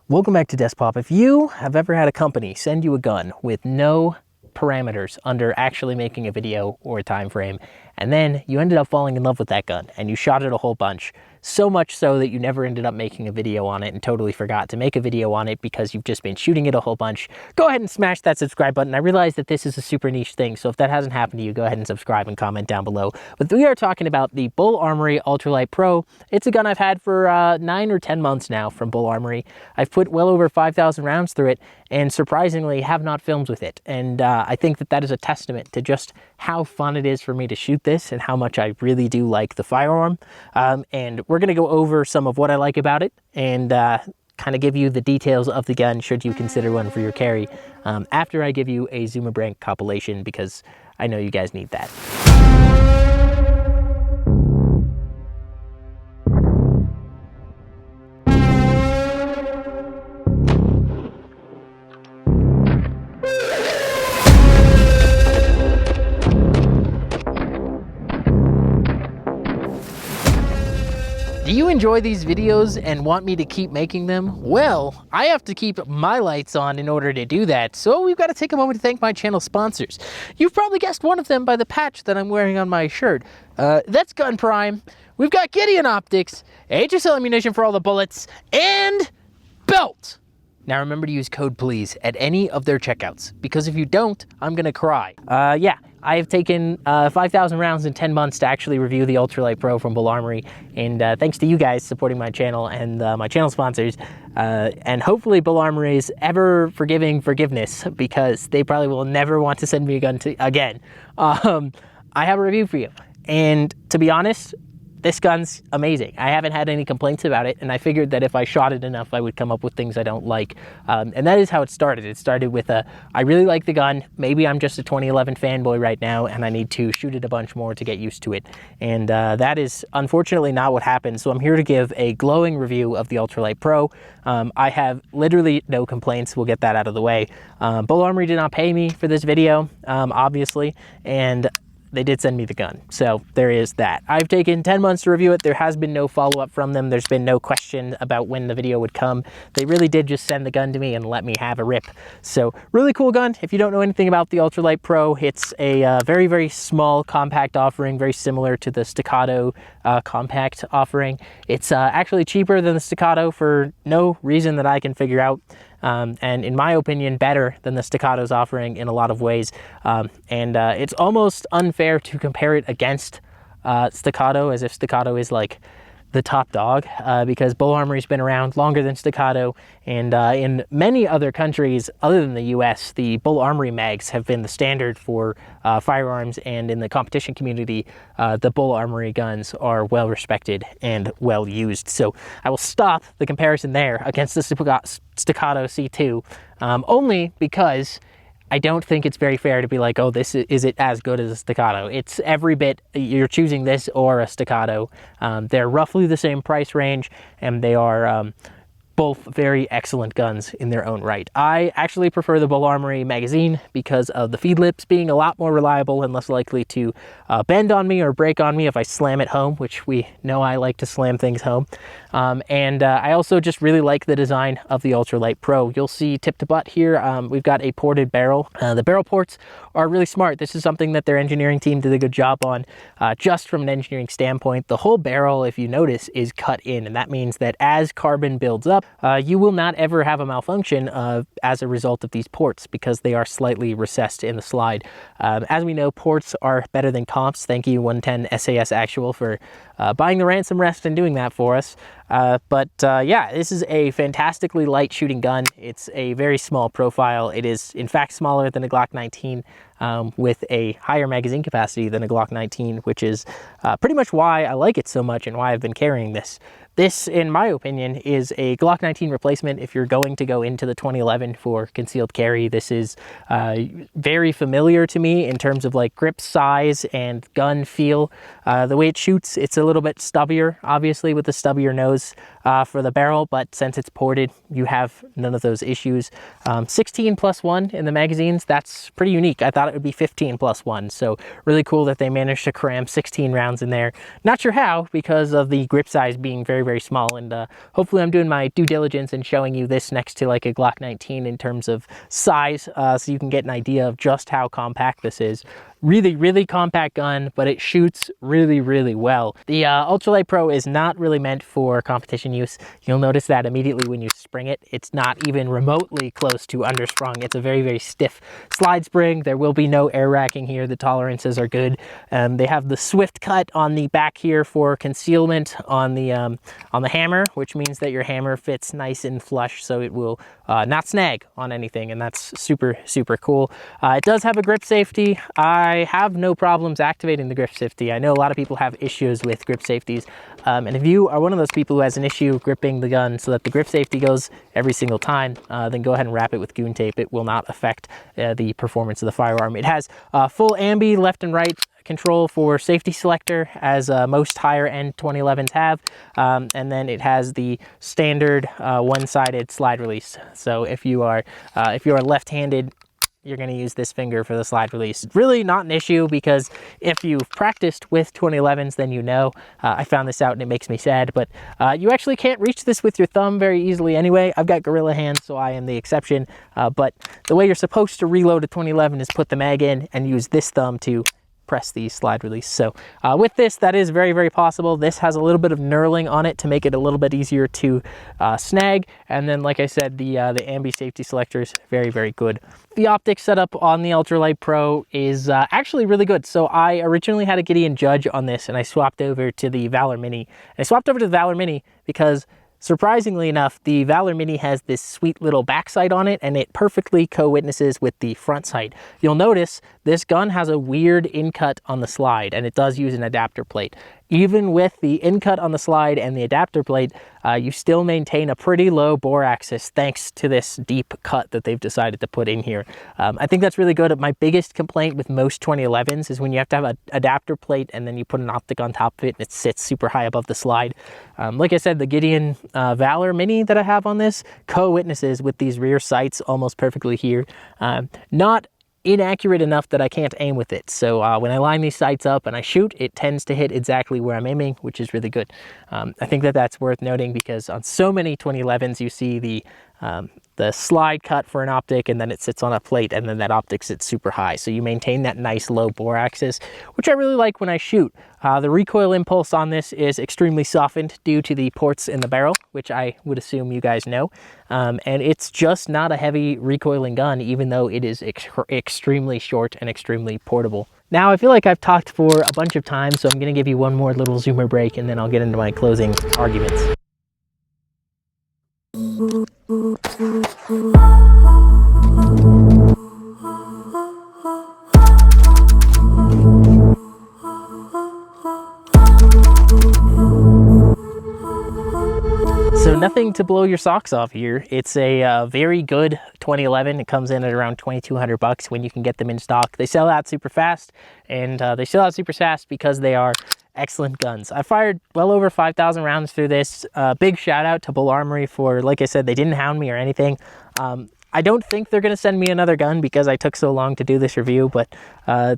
Welcome back to Desk Pop. If you have ever had a company send you a gun with no parameters under actually making a video or a time frame, and then you ended up falling in love with that gun and you shot it a whole bunch, so much so that you never ended up making a video on it and totally forgot to make a video on it because you've just been shooting it a whole bunch, go ahead and smash that subscribe button. I realize that this is a super niche thing, so if that hasn't happened to you, go ahead and subscribe and comment down below. But we are talking about the Buy Armory Ultralight Pro. It's a gun I've had for 9 or 10 months now from Buy Armory. I've put well over 5,000 rounds through it and surprisingly have not filmed with it. And I think that is a testament to just how fun it is for me to shoot this and how much I really do like the firearm. And we're going to go over some of what I like about it and kind of give you the details of the gun should you consider one for your carry after I give you a Zuma Brand compilation, because I know you guys need that. Do you enjoy these videos and want me to keep making them? Well, I have to keep my lights on in order to do that, so we've got to take a moment to thank my channel sponsors. You've probably guessed one of them by the patch that I'm wearing on my shirt. That's Gun Prime. We've got Gideon Optics, HSL ammunition for all the bullets, and Belt. Now remember to use code PLEASE at any of their checkouts, because if you don't, I'm gonna cry. Yeah, I have taken 5,000 rounds in 10 months to actually review the Ultralight Pro from Buy Armory, and thanks to you guys supporting my channel and my channel sponsors, and hopefully Buy Armory's ever forgiving forgiveness, because they probably will never want to send me a gun again. I have a review for you, and to be honest, this gun's amazing. I haven't had any complaints about it, and I figured that if I shot it enough, I would come up with things I don't like. And that is how it started. It started with I really like the gun. Maybe I'm just a 2011 fanboy right now, and I need to shoot it a bunch more to get used to it. And that is unfortunately not what happened. So I'm here to give a glowing review of the Ultralight Pro. I have literally no complaints. We'll get that out of the way. Buy Armory did not pay me for this video, obviously, and they did send me the gun, so there is that. I've taken 10 months to review it. There has been no follow-up from them. There's been no question about when the video would come. They really did just send the gun to me and let me have a rip. So really cool gun. If you don't know anything about the Ultralight Pro, it's a very, very small compact offering, very similar to the Staccato compact offering. It's actually cheaper than the Staccato for no reason that I can figure out. And in my opinion, better than the Staccato's offering in a lot of ways. It's almost unfair to compare it against Staccato, as if Staccato is like the top dog, because Buy Armory's been around longer than Staccato, and in many other countries other than the US, the Buy Armory mags have been the standard for firearms, and in the competition community, the Buy Armory guns are well respected and well used. So I will stop the comparison there against the Staccato C2, only because I don't think it's very fair to be like, oh, is it as good as a Staccato? It's every bit, you're choosing this or a Staccato. They're roughly the same price range, and they are both very excellent guns in their own right. I actually prefer the Buy Armory magazine because of the feed lips being a lot more reliable and less likely to bend on me or break on me if I slam it home, which we know I like to slam things home. I also just really like the design of the Ultralight Pro. You'll see tip to butt here, we've got a ported barrel. The barrel ports are really smart. This is something that their engineering team did a good job on, just from an engineering standpoint. The whole barrel, if you notice, is cut in, and that means that as carbon builds up, you will not ever have a malfunction as a result of these ports, because they are slightly recessed in the slide. As we know, ports are better than comps. Thank you 110 SAS Actual for buying the ransom rest and doing that for us. Yeah, this is a fantastically light shooting gun. It's a very small profile. It is in fact smaller than a Glock 19, with a higher magazine capacity than a Glock 19, which is pretty much why I like it so much and why I've been carrying this. This, in my opinion, is a Glock 19 replacement if you're going to go into the 2011 for concealed carry. This is very familiar to me in terms of like grip size and gun feel. The way it shoots, it's a little bit stubbier, obviously, with the stubbier nose for the barrel, but since it's ported, you have none of those issues. 16 plus 1 in the magazines, that's pretty unique. I thought it would be 15 plus 1, so really cool that they managed to cram 16 rounds in there. Not sure how, because of the grip size being very, very small, and hopefully I'm doing my due diligence and showing you this next to like a Glock 19 in terms of size, so you can get an idea of just how compact this is. Really, really compact gun, but it shoots really, really well. The Ultralight Pro is not really meant for competition use. You'll notice that immediately when you spring it. It's not even remotely close to undersprung. It's a very, very stiff slide spring. There will be no air racking here. The tolerances are good. They have the swift cut on the back here for concealment on the hammer, which means that your hammer fits nice and flush, so it will not snag on anything, and that's super, super cool. It does have a grip safety. I have no problems activating the grip safety. I know a lot of people have issues with grip safeties, and if you are one of those people who has an issue gripping the gun so that the grip safety goes every single time, then go ahead and wrap it with goon tape. It will not affect the performance of the firearm. It has full ambi left and right control for safety selector, as most higher end 2011s have, and then it has the standard one-sided slide release. So if you are left-handed, you're going to use this finger for the slide release. Really not an issue, because if you've practiced with 2011s, then you know. I found this out and it makes me sad, but you actually can't reach this with your thumb very easily anyway. I've got gorilla hands, so I am the exception, but the way you're supposed to reload a 2011 is put the mag in and use this thumb to press the slide release. So with this, that is very, very possible. This has a little bit of knurling on it to make it a little bit easier to snag. And then, like I said, the ambi safety selector is very, very good. The optic setup on the Ultralight Pro is actually really good. So I originally had a Gideon Judge on this, and I swapped over to the Valor Mini. And I swapped over to the Valor Mini because, surprisingly enough, the Valor Mini has this sweet little backside on it, and it perfectly co-witnesses with the front sight. You'll notice this gun has a weird in-cut on the slide, and it does use an adapter plate. Even with the in-cut on the slide and the adapter plate, you still maintain a pretty low bore axis thanks to this deep cut that they've decided to put in here. I think that's really good. My biggest complaint with most 2011s is when you have to have an adapter plate and then you put an optic on top of it and it sits super high above the slide. Like I said, the Gideon Valor Mini that I have on this co-witnesses with these rear sights almost perfectly here. Not inaccurate enough that I can't aim with it. So when I line these sights up and I shoot, it tends to hit exactly where I'm aiming, which is really good. I think that that's worth noting, because on so many 2011s you see the slide cut for an optic, and then it sits on a plate, and then that optic sits super high. So you maintain that nice low bore axis, which I really like when I shoot. The recoil impulse on this is extremely softened due to the ports in the barrel, which I would assume you guys know. And it's just not a heavy recoiling gun, even though it is extremely short and extremely portable. Now, I feel like I've talked for a bunch of times, so I'm going to give you one more little zoomer break, and then I'll get into my closing arguments. So nothing to blow your socks off here. It's a very good 2011. It comes in at around $2,200 when you can get them in stock. They sell out super fast, and they sell out super fast because they are excellent guns. I fired well over 5,000 rounds through this. Big shout out to Buy Armory for, like I said, they didn't hound me or anything. I don't think they're going to send me another gun because I took so long to do this review, but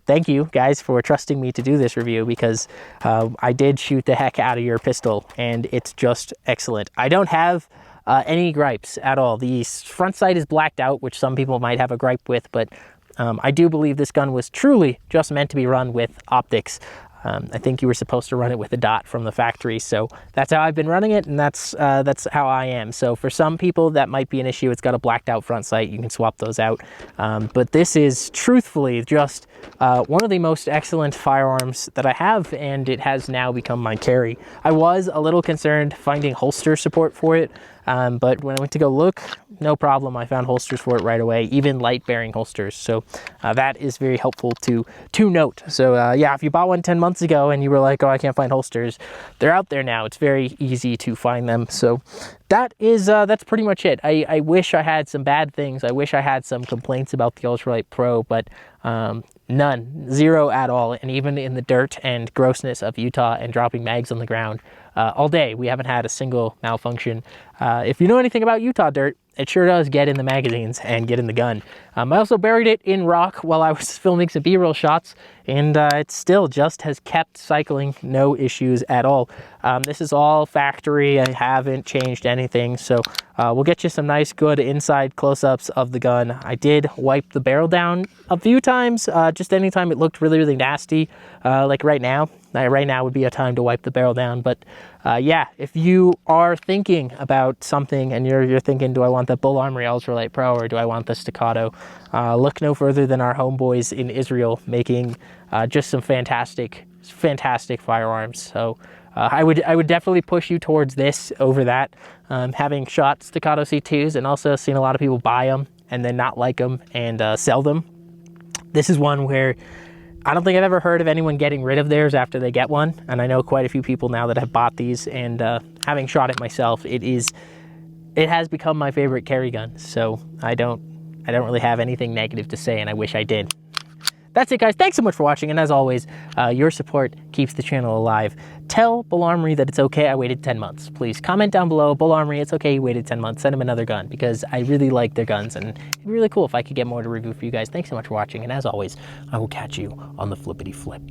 thank you guys for trusting me to do this review, because I did shoot the heck out of your pistol, and it's just excellent. I don't have any gripes at all. The front sight is blacked out, which some people might have a gripe with, but I do believe this gun was truly just meant to be run with optics. I think you were supposed to run it with a dot from the factory, so that's how I've been running it, and that's how I am. So for some people that might be an issue. It's got a blacked out front sight. You can swap those out, but this is truthfully just one of the most excellent firearms that I have, and it has now become my carry. I was a little concerned finding holster support for it, but when I went to go look, no problem. I found holsters for it right away, even light bearing holsters. So that is very helpful to note. So yeah, if you bought one 10 months ago and you were like, oh, I can't find holsters, they're out there now. It's very easy to find them. So that is that's pretty much it. I wish I had some bad things. I wish I had some complaints about the Ultralight Pro, but None, zero at all. And even in the dirt and grossness of Utah and dropping mags on the ground all day, we haven't had a single malfunction. If you know anything about Utah dirt, it sure does get in the magazines and get in the gun. I also buried it in rock while I was filming some B-roll shots, and it still just has kept cycling, no issues at all. This is all factory. I haven't changed anything, so we'll get you some nice, good inside close-ups of the gun. I did wipe the barrel down a few times, just anytime it looked really, really nasty, like right now. Right now would be a time to wipe the barrel down, but yeah, if you are thinking about something and you're thinking, do I want the Buy Armory Ultralight Pro or do I want the Staccato? Look no further than our homeboys in Israel making just some fantastic firearms. So I would definitely push you towards this over that. Having shot Staccato C2s and also seen a lot of people buy them and then not like them and sell them. This is one where I don't think I've ever heard of anyone getting rid of theirs after they get one, and I know quite a few people now that have bought these, and having shot it myself, it has become my favorite carry gun. So I don't really have anything negative to say, and I wish I did. That's it, guys. Thanks so much for watching, and as always, your support keeps the channel alive. Tell Buy Armory that it's okay I waited 10 months. Please comment down below, Buy Armory, it's okay you waited 10 months. Send them another gun, because I really like their guns, and it'd be really cool if I could get more to review for you guys. Thanks so much for watching, and as always, I will catch you on the flippity flip.